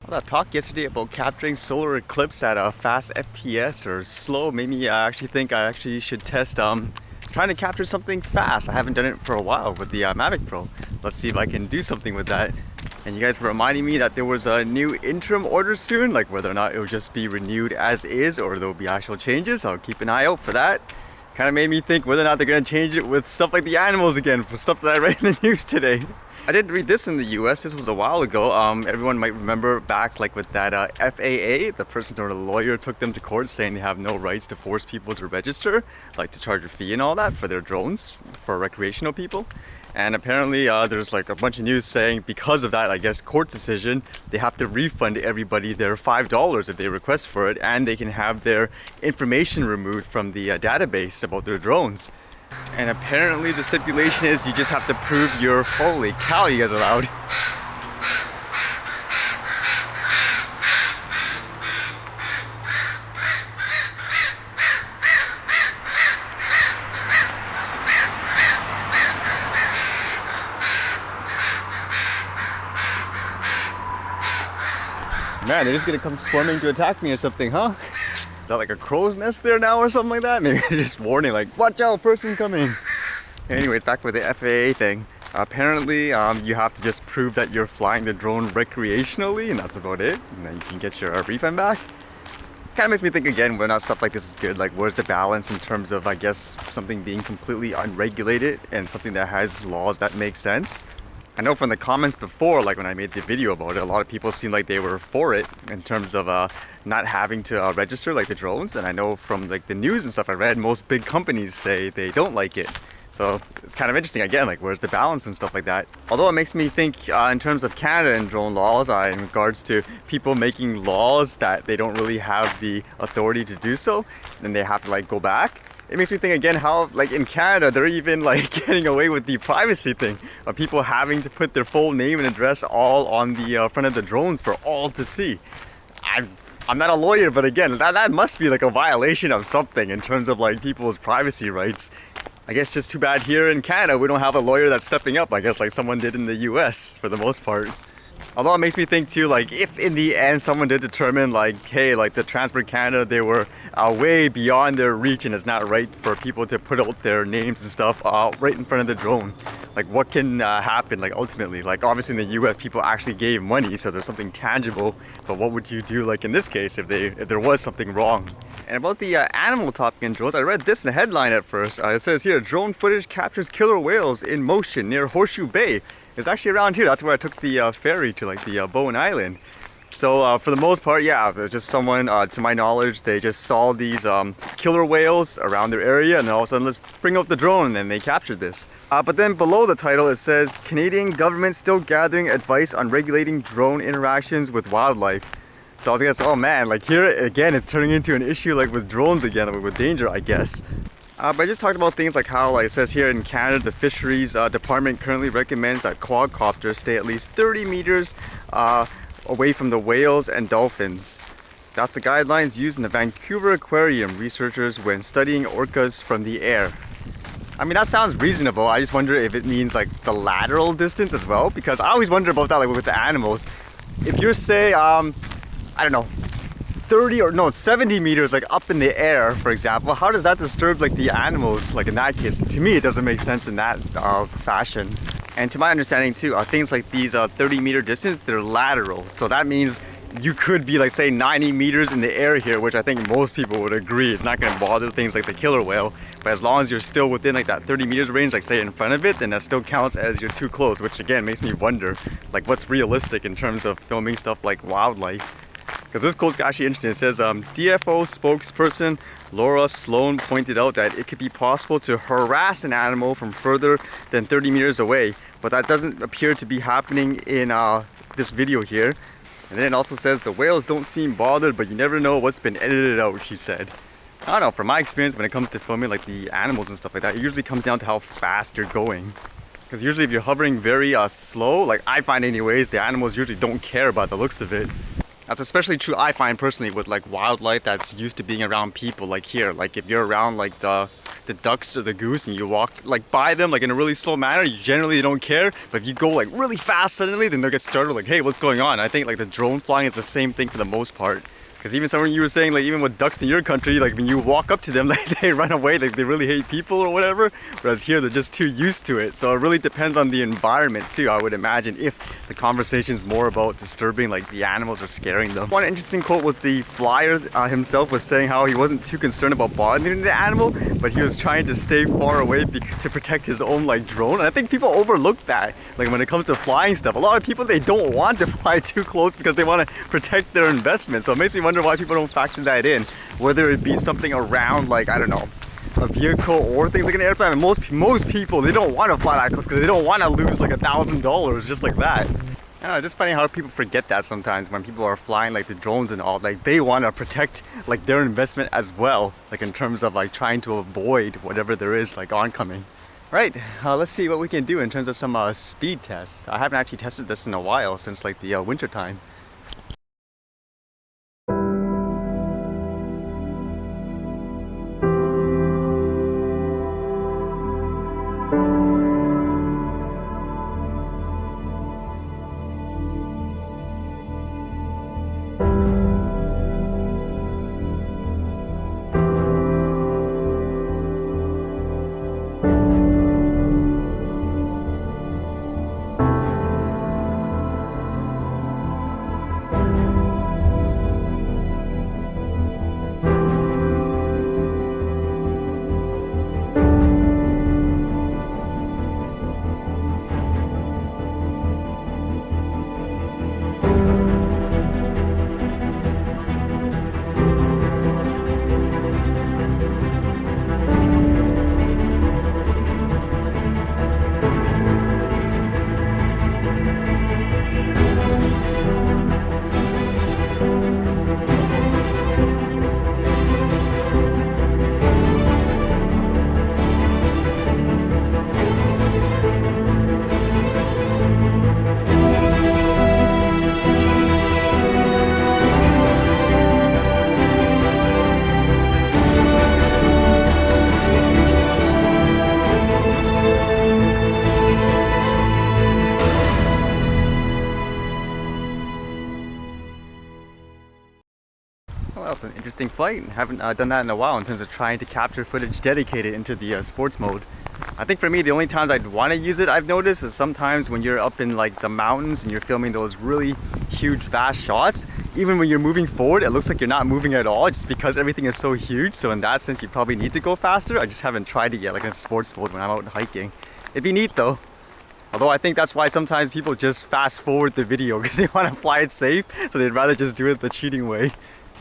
Well, that talk yesterday about capturing solar eclipse at a fast FPS or slow made me actually think I actually should test trying to capture something fast. I haven't done it for a while with the Mavic Pro. Let's see if I can do something with that. And you guys were reminding me that there was a new interim order soon, like whether or not it will just be renewed as is or there will be actual changes. I'll keep an eye out for that. Kind of made me think whether or not they're going to change it with stuff like the animals again, for stuff that I read in the news today. I did read this in the US. This was a while ago. Everyone might remember back like with that FAA, the person or the lawyer took them to court saying they have no rights to force people to register, like to charge a fee and all that for their drones, for recreational people. And apparently there's like a bunch of news saying because of that, I guess, court decision, they have to refund everybody their $5 if they request for it, and they can have their information removed from the database about their drones. And apparently the stipulation is you just have to prove your, holy cow, you guys are loud. Man, they're just gonna come swarming to attack me or something, huh? Is that like a crow's nest there now or something like that? Maybe they're just warning, like, watch out, person coming. Anyways, back with the FAA thing. Apparently, you have to just prove that you're flying the drone recreationally, and that's about it. And then you can get your refund back. Kind of makes me think again, whether or not stuff like this is good. Like, where's the balance in terms of, I guess, something being completely unregulated and something that has laws that make sense? I know from the comments before, like when I made the video about it, a lot of people seemed like they were for it in terms of not having to register like the drones. And I know from like the news and stuff I read, most big companies say they don't like it. So it's kind of interesting again, like where's the balance and stuff like that. Although it makes me think in terms of Canada and drone laws, in regards to people making laws that they don't really have the authority to do so, then they have to like go back. It makes me think again how, like in Canada, they're even like getting away with the privacy thing of people having to put their full name and address all on the front of the drones for all to see. I'm not a lawyer, but again, that must be like a violation of something in terms of like people's privacy rights. I guess just too bad here in Canada we don't have a lawyer that's stepping up, I guess like someone did in the US for the most part. Although it makes me think too, like if in the end someone did determine like, hey, like the Transport Canada, they were way beyond their reach and it's not right for people to put out their names and stuff right in front of the drone. Like what can happen like ultimately? Like obviously in the US people actually gave money, so there's something tangible, but what would you do like in this case if there was something wrong? And about the animal topic in drones, I read this in the headline at first. It says here, drone footage captures killer whales in motion near Horseshoe Bay. It's actually around here. That's where I took the ferry to like the Bowen Island. So for the most part, yeah, just someone, to my knowledge, they just saw these killer whales around their area and then all of a sudden, let's bring out the drone, and they captured this. But then below the title, it says, Canadian government still gathering advice on regulating drone interactions with wildlife. So I was guess, oh man, like here again, it's turning into an issue like with drones again, with danger, I guess. But I just talked about things like how, like it says here in Canada, the fisheries department currently recommends that quadcopters stay at least 30 meters away from the whales and dolphins. That's the guidelines used in the Vancouver Aquarium researchers when studying orcas from the air. I mean, that sounds reasonable. I just wonder if it means like the lateral distance as well, because I always wonder about that, like with the animals. If you're say, I don't know, 70 meters like up in the air, for example, how does that disturb like the animals? Like in that case, to me, it doesn't make sense in that fashion. And to my understanding too, things like these 30-meter distance, they're lateral. So that means you could be like say 90 meters in the air here, which I think most people would agree. It's not going to bother things like the killer whale. But as long as you're still within like that 30 meters range, like say in front of it, then that still counts as you're too close, which again makes me wonder like what's realistic in terms of filming stuff like wildlife. Because this quote's actually interesting. It says, DFO spokesperson Laura Sloan pointed out that it could be possible to harass an animal from further than 30 meters away, but that doesn't appear to be happening in this video here. And then it also says the whales don't seem bothered, but you never know what's been edited out, she said. I don't know, from my experience when it comes to filming like the animals and stuff like that, it usually comes down to how fast you're going. Because usually if you're hovering very slow, like I find anyways, the animals usually don't care about the looks of it. That's especially true, I find personally, with like wildlife that's used to being around people, like here. Like if you're around like the the ducks or the goose and you walk like by them like in a really slow manner, you generally don't care. But if you go like really fast suddenly, then they'll get startled like, hey, what's going on? I think like the drone flying is the same thing for the most part. Because even something you were saying, like even with ducks in your country, like when you walk up to them, like they run away, like they really hate people or whatever. Whereas here, they're just too used to it. So it really depends on the environment too, I would imagine, if the conversation is more about disturbing like the animals or scaring them. One interesting quote was the flyer himself was saying how he wasn't too concerned about bothering the animal, but he was trying to stay far away to protect his own like drone. And I think people overlook that. Like when it comes to flying stuff, a lot of people, they don't want to fly too close because they want to protect their investment. So it makes me wonder why people don't factor that in, whether it be something around like, I don't know, a vehicle or things like an airplane. And most people, they don't want to fly that close because they don't want to lose like $1,000 just like that. I don't know, just funny how people forget that sometimes when people are flying like the drones and all, like they want to protect like their investment as well, like in terms of like trying to avoid whatever there is like oncoming. Right, let's see what we can do in terms of some speed tests. I haven't actually tested this in a while since like the winter time. Well, that was an interesting flight. Haven't done that in a while in terms of trying to capture footage dedicated into the sports mode. I think for me, the only times I'd want to use it, I've noticed, is sometimes when you're up in like the mountains and you're filming those really huge, fast shots. Even when you're moving forward, it looks like you're not moving at all, just because everything is so huge. So in that sense, you probably need to go faster. I just haven't tried it yet, like in sports mode when I'm out hiking. It'd be neat though. Although I think that's why sometimes people just fast forward the video because they want to fly it safe, so they'd rather just do it the cheating way.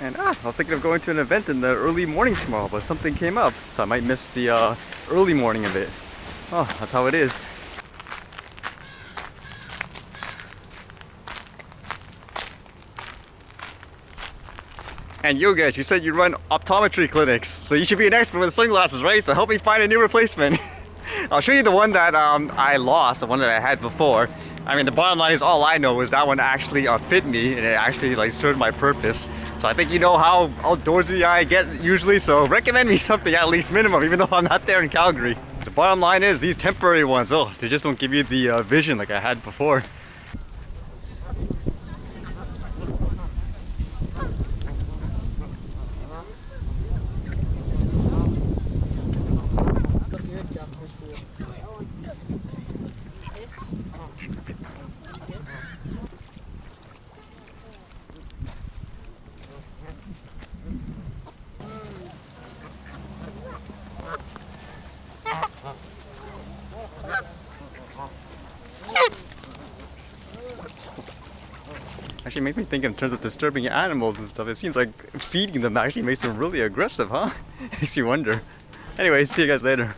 And I was thinking of going to an event in the early morning tomorrow, but something came up, so I might miss the early morning of it. Oh, that's how it is. And Yogesh, you said you run optometry clinics, so you should be an expert with sunglasses, right? So help me find a new replacement. I'll show you the one that I lost, the one that I had before. I mean, the bottom line is all I know is that one actually fit me and it actually like served my purpose. So I think you know how outdoorsy I get usually, so recommend me something at least minimum, even though I'm not there in Calgary. The bottom line is these temporary ones, oh, they just don't give you the vision like I had before. Actually makes me think in terms of disturbing animals and stuff. It seems like feeding them actually makes them really aggressive, huh? Makes you wonder. Anyway, see you guys later.